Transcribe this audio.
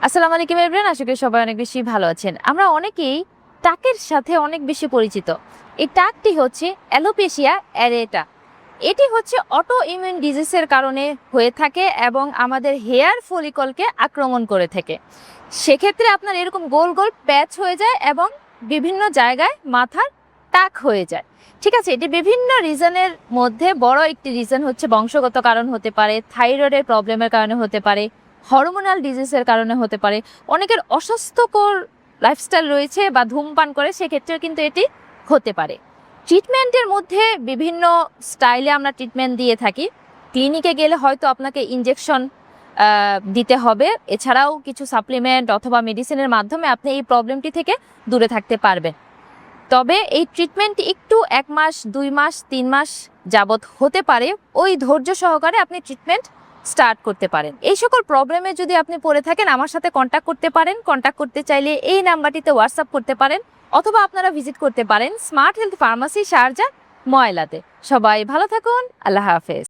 আসসালামু আলাইকুম এভরিওয়ান, আশা করি সবাই অনেক বেশি ভালো আছেন। আমরা অনেকেই টাকের সাথে অনেক বেশি পরিচিত। এই টাকটি হচ্ছে অ্যালোপেশিয়া অ্যারেটা। এটি হচ্ছে অটো ইমিউন ডিজিজের কারণে হয়ে থাকে এবং আমাদের হেয়ার ফলিকলকে আক্রমণ করে থাকে। সেক্ষেত্রে আপনার এরকম গোল গোল প্যাচ হয়ে যায় এবং বিভিন্ন জায়গায় মাথার টাক হয়ে যায়। ঠিক আছে, এটি বিভিন্ন রিজনের মধ্যে বড় একটি রিজন হচ্ছে বংশগত কারণ হতে পারে, থাইরয়েডের প্রবলেমের কারণে হতে পারে, হরমোনাল ডিজিজের কারণে হতে পারে, অনেকের অস্বাস্থ্যকর লাইফস্টাইল রয়েছে বা ধূমপান করে, সেক্ষেত্রেও কিন্তু এটি হতে পারে। ট্রিটমেন্টের মধ্যে বিভিন্ন স্টাইলে আমরা ট্রিটমেন্ট দিয়ে থাকি। ক্লিনিকে গেলে হয়তো আপনাকে ইনজেকশন দিতে হবে, এছাড়াও কিছু সাপ্লিমেন্ট অথবা মেডিসিনের মাধ্যমে আপনি এই প্রবলেমটি থেকে দূরে থাকতে পারবেন। তবে এই ট্রিটমেন্ট একটু 1 মাস 2 মাস 3 মাস যাবত হতে পারে। ওই ধৈর্য সহকারে আপনি ট্রিটমেন্ট স্টার্ট করতে পারেন। এই সকল প্রবলেমে যদি আপনি পড়ে থাকেন, আমার সাথে কন্ট্যাক্ট করতে পারেন। কন্ট্যাক্ট করতে চাইলে এই নাম্বারটিতে হোয়াটসঅ্যাপ করতে পারেন অথবা আপনারা ভিজিট করতে পারেন স্মার্ট হেলথ ফার্মাসি শারজাহ ময়লাতে। সবাই ভালো থাকুন, আল্লাহ হাফেজ।